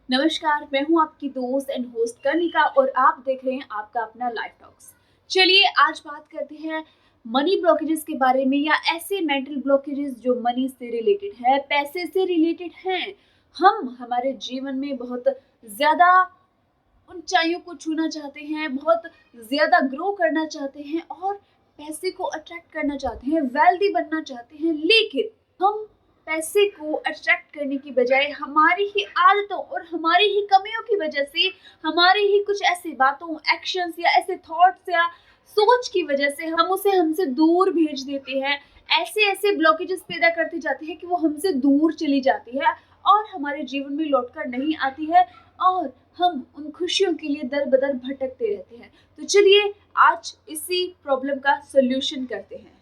नमस्कार, मैं हूँ आपकी दोस्त एंड होस्ट कनिका और आप देख रहे हैं आपका अपना लाइफ टॉक्स। चलिए आज बात करते हैं मनी ब्लॉकेजेस के बारे में या ऐसे मेंटल ब्लॉकेजेस जो मनी से रिलेटेड है, पैसे से रिलेटेड हैं। हम हमारे जीवन में बहुत ज़्यादा ऊंचाइयों को छूना चाहते हैं, बहुत ज़्यादा ग्रो करना चाहते हैं और पैसे को अट्रैक्ट करना चाहते हैं, वेल्दी बनना चाहते हैं, लेकिन हम पैसे को अट्रैक्ट करने की बजाय हमारी ही आदतों और हमारी ही कमियों की वजह से, हमारी ही कुछ ऐसी बातों, एक्शंस या ऐसे थॉट्स या सोच की वजह से हम उसे हमसे दूर भेज देते हैं। ऐसे-ऐसे ब्लॉकेजेस पैदा करते जाते हैं कि वो हमसे दूर चली जाती है और हमारे जीवन में लौटकर नहीं आती है और हम उन खुशियों के लिए दर-बदर भटकते रहते हैं। तो चलिए आज इसी प्रॉब्लम का सॉल्यूशन करते हैं।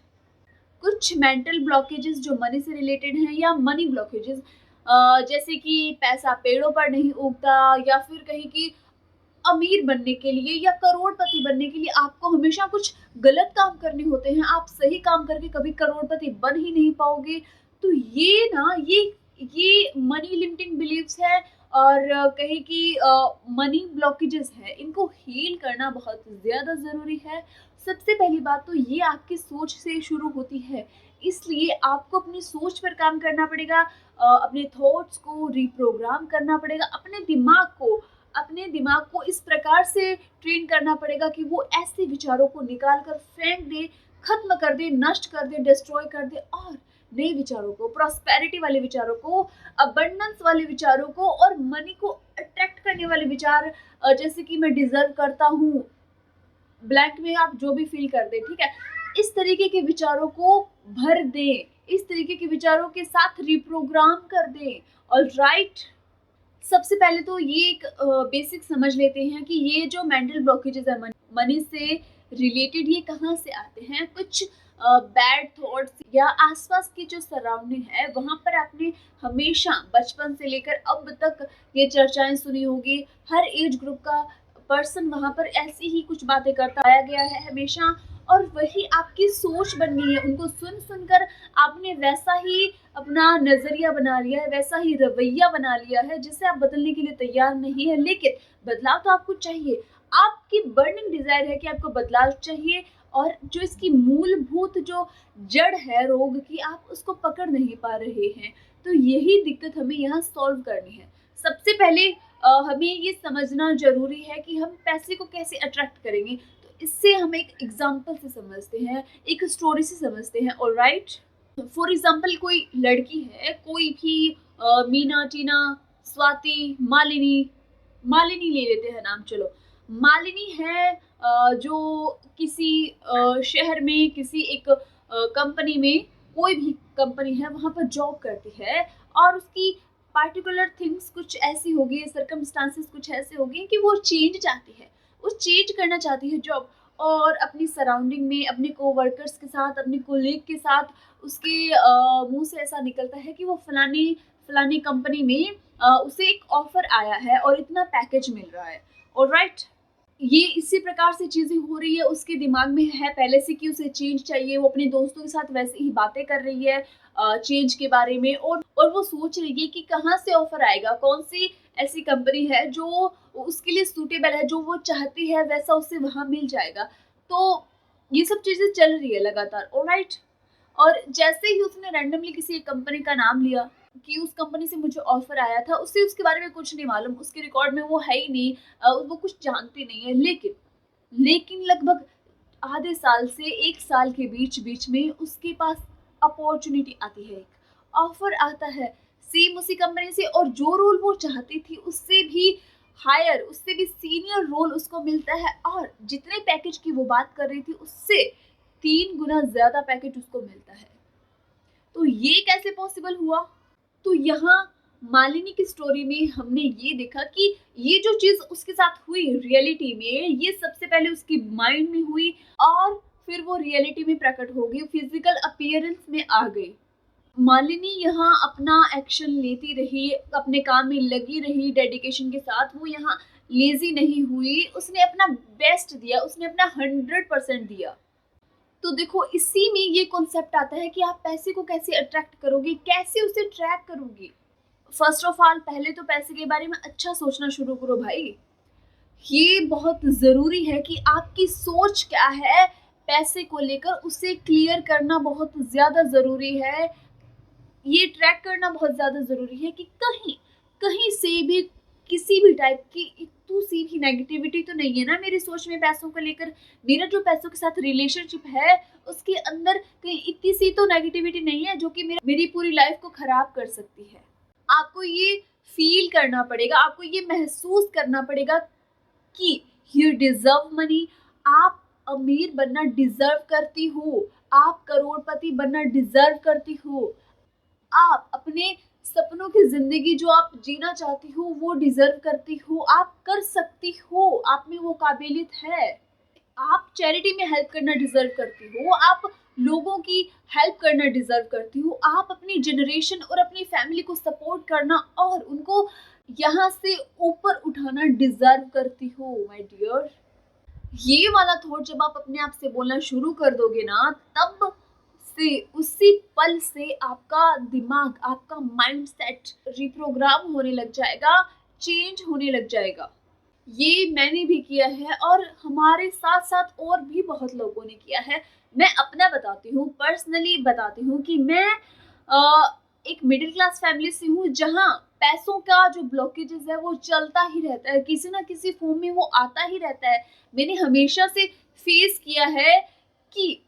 कुछ मेंटल ब्लॉकेजेस जो मनी से रिलेटेड हैं या मनी ब्लॉकेजेस, जैसे कि पैसा पेड़ों पर नहीं उगता या फिर कहीं कि अमीर बनने के लिए या करोड़पति बनने के लिए आपको हमेशा कुछ गलत काम करने होते हैं। आप सही काम करके कभी करोड़पति बन ही नहीं पाओगे। तो ये ना ये मनी लिमिटिंग बिलीव्स है और कहें कि मनी ब्लॉकेजेस है, इनको हील करना बहुत ज़्यादा ज़रूरी है। सबसे पहली बात तो ये आपकी सोच से शुरू होती है, इसलिए आपको अपनी सोच पर काम करना पड़ेगा, अपने थॉट्स को रिप्रोग्राम करना पड़ेगा, अपने दिमाग को इस प्रकार से ट्रेन करना पड़ेगा कि वो ऐसे विचारों को निकाल कर फेंक दे, खत्म कर दे, नष्ट कर दे, डिस्ट्रॉय कर दे और नए विचारों को, प्रॉस्पेरिटी वाले विचारों को, अबंडेंस वाले विचारों को और मनी को अट्रैक्ट करने वाले विचार, जैसे कि मैं डिजर्व करता हूँ, ब्लैंक में आप जो भी फील कर दें, ठीक है? इस तरीके के विचारों को भर दें, इस तरीके के विचारों के साथ रिप्रोग्राम कर दें। ऑलराइट? सबसे पहले तो ये एक बेसिक समझ लेते हैं कि ये जो मेंटल ब्लॉकेजेस है मनी से रिलेटेड, ये कहाँ से आते हैं। कुछ बैड थॉट्स या आसपास की जो सराउंडिंग है वहाँ पर आपने हमेशा बचपन से लेकर अब तक ये चर्चाएं सुनी होगी। हर एज ग्रुप का पर्सन वहाँ पर ऐसी ही कुछ बातें करता आया गया है हमेशा और वही आपकी सोच बन गई है। उनको सुन सुनकर आपने वैसा ही अपना नज़रिया बना लिया है, वैसा ही रवैया बना लिया है जिसे आप बदलने के लिए तैयार नहीं है। लेकिन बदलाव तो आपको चाहिए। आपकी बर्निंग डिज़ायर है कि आपको बदलाव चाहिए और जो इसकी मूलभूत जो जड़ है रोग की, आप उसको पकड़ नहीं पा रहे हैं। तो यही दिक्कत हमें यहाँ सॉल्व करनी है। सबसे पहले हमें ये समझना ज़रूरी है कि हम पैसे को कैसे अट्रैक्ट करेंगे। तो इससे हम एक एग्ज़ाम्पल से समझते हैं, एक स्टोरी से समझते हैं। ऑलराइट? फॉर एग्जाम्पल कोई लड़की है, कोई भी मीना, टीना, स्वाति, मालिनी, मालिनी ले लेते हैं नाम, चलो। मालिनी है, जो किसी शहर में किसी एक कंपनी में, कोई भी कंपनी है वहाँ पर जॉब करती है और उसकी पार्टिकुलर थिंग्स कुछ ऐसी होगी, सर्कमस्टांसेस कुछ ऐसे होगी कि वो चेंज चाहती है, वो चेंज करना चाहती है जॉब और अपनी सराउंडिंग में, अपने कोवर्कर्स के साथ, अपने कोलीग के साथ उसके मुँह से ऐसा निकलता है कि वो फलानी फलानी कंपनी में उसे एक ऑफर आया है और इतना पैकेज मिल रहा है। ऑलराइट? ये इसी प्रकार से चीज़ें हो रही है, उसके दिमाग में है पहले से कि उसे चेंज चाहिए। वो अपने दोस्तों के साथ वैसे ही बातें कर रही है चेंज के बारे में और वो सोच रही है कि कहाँ से ऑफर आएगा, कौन-सी ऐसी कंपनी है जो उसके लिए सूटेबल है, जो वो चाहती है वैसा उसे वहाँ मिल जाएगा। तो ये सब चीज़ें चल रही है लगातार। ऑलराइट? और जैसे ही उसने रैंडमली किसी एक कंपनी का नाम लिया कि उस कंपनी से मुझे ऑफर आया था, उसे उसके बारे में कुछ नहीं मालूम, उसके रिकॉर्ड में वो है ही नहीं, वो कुछ जानती नहीं है। लेकिन लगभग आधे साल से 1 साल के बीच-बीच में उसके पास अपॉर्च्युनिटी आती है, एक ऑफर आता है सेम उसी कंपनी से और जो रोल वो चाहती थी उससे भी हायर, उससे भी सीनियर रोल उसको मिलता है और जितने पैकेज की वो बात कर रही थी उससे 3 गुना ज़्यादा पैकेज उसको मिलता है। तो ये कैसे पॉसिबल हुआ? तो यहाँ मालिनी की स्टोरी में हमने ये देखा कि ये जो चीज़ उसके साथ हुई रियलिटी में, ये सबसे पहले उसकी माइंड में हुई और फिर वो रियलिटी में प्रकट हो गई, फिजिकल अपीयरेंस में आ गई। मालिनी यहाँ अपना एक्शन लेती रही, अपने काम में लगी रही डेडिकेशन के साथ, वो यहाँ लेज़ी नहीं हुई, उसने अपना बेस्ट दिया, उसने अपना 100% दिया। तो देखो इसी में ये कॉन्सेप्ट आता है कि आप पैसे को कैसे अट्रैक्ट करोगे, कैसे उसे ट्रैक करोगे। फर्स्ट ऑफ ऑल पहले तो पैसे के बारे में अच्छा सोचना शुरू करो भाई। ये बहुत ज़रूरी है कि आपकी सोच क्या है पैसे को लेकर, उसे क्लियर करना बहुत ज़्यादा ज़रूरी है। ये ट्रैक करना बहुत ज़्यादा ज़रूरी है कि कहीं कहीं से भी किसी भी टाइप की इतनी सी भी नेगेटिविटी तो नहीं है ना मेरी सोच में पैसों को लेकर। मेरा जो पैसों के साथ रिलेशनशिप है उसके अंदर कहीं इतनी सी तो नेगेटिविटी नहीं है जो कि मेरी पूरी लाइफ को खराब कर सकती है। आपको ये फील करना पड़ेगा, आपको ये महसूस करना पड़ेगा कि यू डिजर्व मनी। आप अमीर बनना डिजर्व करती हो, आप करोड़पति बनना डिजर्व करती हो, आप अपने सपनों की जिंदगी जो आप जीना चाहती हो वो डिजर्व करती हो, आप कर सकती हो, आप में वो काबिलियत है। आप चैरिटी में हेल्प करना डिजर्व करती हो, आप लोगों की हेल्प करना डिजर्व करती हो, आप अपनी जनरेशन और अपनी फैमिली को सपोर्ट करना और उनको यहाँ से ऊपर उठाना डिजर्व करती हो माय डियर। ये वाला थॉट जब आप अपने आप से बोलना शुरू कर दोगे ना, तब से उसी पल से आपका दिमाग, आपका माइंडसेट रिप्रोग्राम होने लग जाएगा, चेंज होने लग जाएगा। ये मैंने भी किया है और हमारे साथ साथ और भी बहुत लोगों ने किया है। मैं अपना बताती हूँ, पर्सनली बताती हूँ कि मैं एक मिडिल क्लास फैमिली से हूँ जहाँ पैसों का जो ब्लॉकेजेस है वो चलता ही रहता है, किसी ना किसी फॉर्म में वो आता ही रहता है। मैंने हमेशा से फेस किया है कि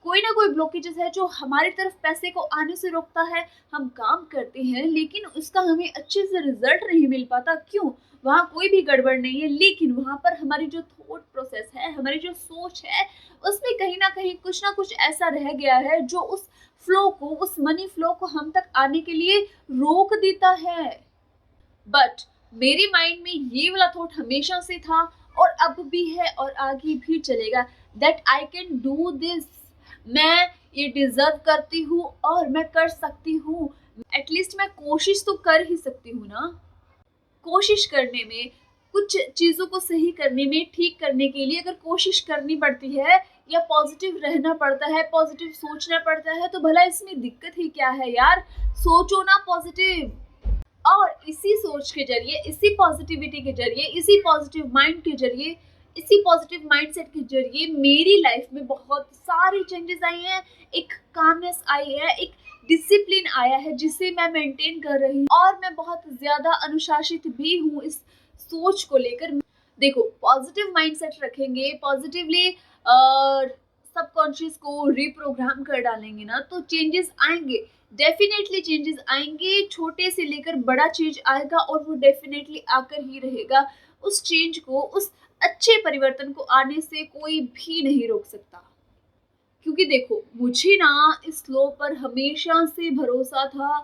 कोई ना कोई ब्लॉकेजेस है जो हमारी तरफ पैसे को आने से रोकता है। हम काम करते हैं लेकिन उसका हमें अच्छे से रिजल्ट नहीं मिल पाता। क्यों? वहाँ कोई भी गड़बड़ नहीं है, लेकिन वहाँ पर हमारी जो थॉट प्रोसेस है, हमारी जो सोच है, उसमें कहीं ना कुछ ऐसा रह गया है जो उस फ्लो को, उस मनी फ्लो को हम तक आने के लिए रोक देता है। बट मेरे माइंड में ये वाला थॉट हमेशा से था और अब भी है और आगे भी चलेगा, that I can do this. मैं ये डिजर्व करती हूँ और मैं कर सकती हूँ। एटलीस्ट मैं कोशिश तो कर ही सकती हूँ ना। कोशिश करने में, कुछ चीज़ों को सही करने में, ठीक करने के लिए अगर कोशिश करनी पड़ती है या पॉजिटिव रहना पड़ता है, पॉजिटिव सोचना पड़ता है, तो भला इसमें दिक्कत ही क्या है यार। सोचो ना पॉजिटिव। और इसी सोच के जरिए, इसी पॉजिटिविटी के जरिए, इसी पॉजिटिव माइंड के जरिए, इसी पॉजिटिव माइंडसेट के जरिए मेरी लाइफ में बहुत सारी चेंजेस आई हैं। एक कामनेस आई है, एक डिसिप्लिन आया है जिसे मैं मेंटेन कर रही हूँ और मैं बहुत ज़्यादा अनुशासित भी हूँ इस सोच को लेकर। देखो, पॉजिटिव माइंडसेट रखेंगे, पॉजिटिवली सबकॉन्शियस को रिप्रोग्राम कर डालेंगे ना, तो चेंजेस आएंगे, डेफिनेटली चेंजेस आएंगे। छोटे से लेकर बड़ा चेंज आएगा और वो डेफिनेटली आकर ही रहेगा। उस चेंज को, उस अच्छे परिवर्तन को आने से कोई भी नहीं रोक सकता। क्योंकि देखो, मुझे ना इस लॉ पर हमेशा से भरोसा था,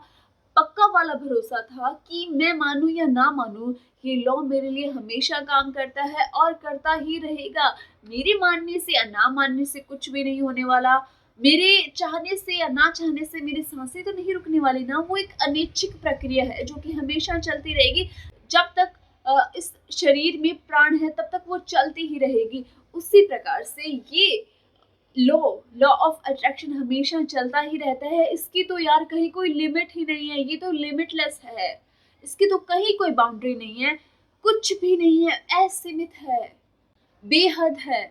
पक्का वाला भरोसा था कि मैं मानूं या ना मानूं, ये लॉ मेरे लिए हमेशा काम करता है और करता ही रहेगा। मेरे मानने से या ना मानने से कुछ भी नहीं होने वाला। मेरे चाहने से या ना चाहने से मेरी सांसें तो नहीं रुकने वाली ना। वो एक अनैच्छिक प्रक्रिया है जो कि हमेशा चलती रहेगी। जब तक इस शरीर में प्राण है तब तक वो चलती ही रहेगी। उसी प्रकार से ये लॉ लॉ ऑफ अट्रैक्शन हमेशा चलता ही रहता है। इसकी तो यार कहीं कोई लिमिट ही नहीं है, ये तो लिमिटलेस है। इसकी तो कहीं कोई बाउंड्री नहीं है, कुछ भी नहीं है, असीमित है, बेहद है।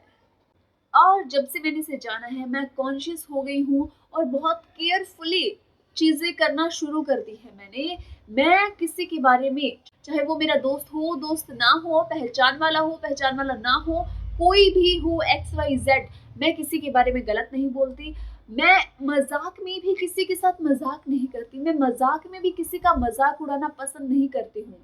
और जब से मैंने इसे जाना है, मैं कॉन्शियस हो गई हूँ और बहुत केयरफुली चीजें करना शुरू कर दी है मैंने। मैं किसी के बारे में, चाहे वो मेरा दोस्त हो, दोस्त ना हो, पहचान वाला हो, पहचान वाला ना हो, कोई भी हो, XYZ, मैं किसी के बारे में गलत नहीं बोलती। मैं मजाक में भी किसी के साथ मजाक नहीं करती। मैं मजाक में भी किसी का मजाक उड़ाना पसंद नहीं करती हूँ।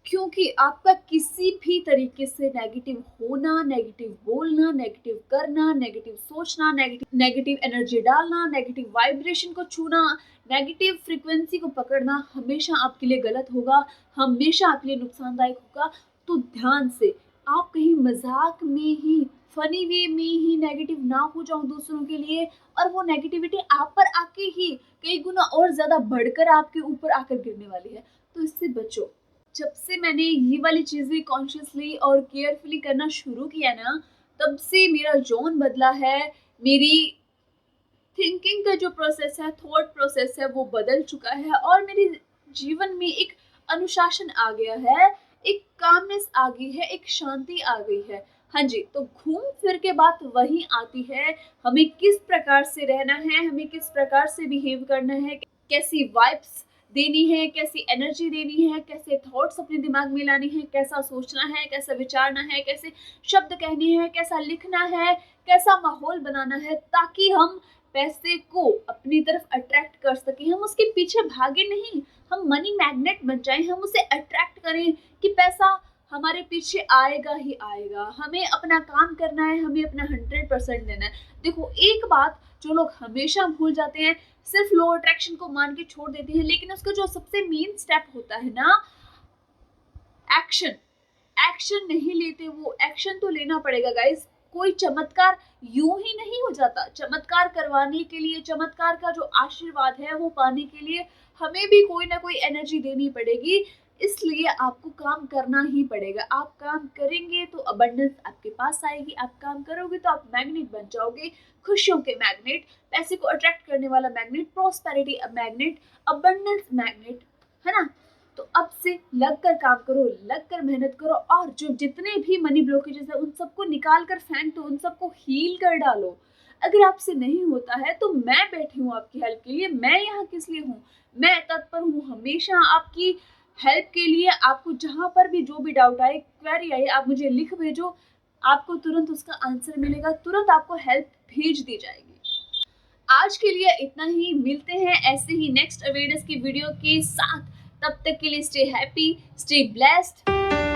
क्योंकि आपका किसी भी तरीके से नेगेटिव होना, नेगेटिव बोलना, नेगेटिव करना, नेगेटिव सोचना, नेगेटिव एनर्जी डालना, नेगेटिव वाइब्रेशन को छूना, नेगेटिव फ्रीक्वेंसी को पकड़ना हमेशा आपके लिए गलत होगा, हमेशा आपके लिए नुकसानदायक होगा। तो ध्यान से, आप कहीं मजाक में ही, फनी वे में ही नेगेटिव ना हो जाओ दूसरों के लिए, और वो नेगेटिविटी आप पर आके ही कई गुना और ज्यादा बढ़कर आपके ऊपर आकर गिरने वाली है। तो इससे बचो। जब से मैंने ये वाली चीज़ें कॉन्शियसली और केयरफुली करना शुरू किया ना, तब से मेरा जोन बदला है। मेरी थिंकिंग का जो प्रोसेस है, थॉट प्रोसेस है, वो बदल चुका है और मेरी जीवन में एक अनुशासन आ गया है, एक कामनेस आ गई है, एक शांति आ गई है। हाँ जी, तो घूम फिर के बात वही आती है, हमें किस प्रकार से रहना है, हमें किस प्रकार से बिहेव करना है, कैसी वाइब्स देनी है, कैसी एनर्जी देनी है, कैसे थॉट्स अपने दिमाग में लाने हैं, कैसा सोचना है, कैसा विचारना है, कैसे शब्द कहने हैं, कैसा लिखना है, कैसा माहौल बनाना है, ताकि हम पैसे को अपनी तरफ अट्रैक्ट कर सकें। हम उसके पीछे भागे नहीं, हम मनी मैग्नेट बन जाएं, हम उसे अट्रैक्ट करें कि पैसा हमारे पीछे आएगा ही आएगा। हमें अपना काम करना है, हमें अपना 100% देना है। देखो, एक बात जो लोग हमेशा भूल जाते हैं, सिर्फ लॉ अट्रैक्शन को मान के छोड़ देते हैं, लेकिन उसका जो सबसे मेन स्टेप होता है ना, एक्शन, एक्शन नहीं लेते वो। एक्शन तो लेना पड़ेगा गाइस। कोई चमत्कार यूं ही नहीं हो जाता। चमत्कार करवाने के लिए, चमत्कार का जो आशीर्वाद है वो पाने के लिए हमें भी कोई ना कोई एनर्जी देनी पड़ेगी। इसलिए आपको काम करना ही पड़ेगा। आप काम करेंगे तो अबंडेंस आपके पास आएगी। आप काम करोगे तो आप मैग्नेट बन जाओगे, खुशियों के मैग्नेट, पैसे को अट्रैक्ट करने वाला magnet, prosperity magnet, abundance magnet, है ना। तो अब से लगकर काम करो, लगकर मेहनत करो, और जो जितने भी मनी ब्लॉकेजेस है उन सबको निकाल कर फेंक दो, उन सबको हील कर डालो। अगर आपसे नहीं होता है तो मैं बैठी हूँ आपकी हेल्प के लिए। मैं यहाँ किस लिए हूँ? मैं तत्पर हूँ हमेशा आपकी हेल्प के लिए। आपको जहाँ पर भी जो भी डाउट आए, क्वेरी आए, आप मुझे लिख भेजो, आपको तुरंत उसका आंसर मिलेगा, तुरंत आपको हेल्प भेज दी जाएगी। आज के लिए इतना ही। मिलते हैं ऐसे ही नेक्स्ट अवेयरनेस की वीडियो के साथ। तब तक के लिए स्टे हैप्पी, स्टे ब्लेस्ड।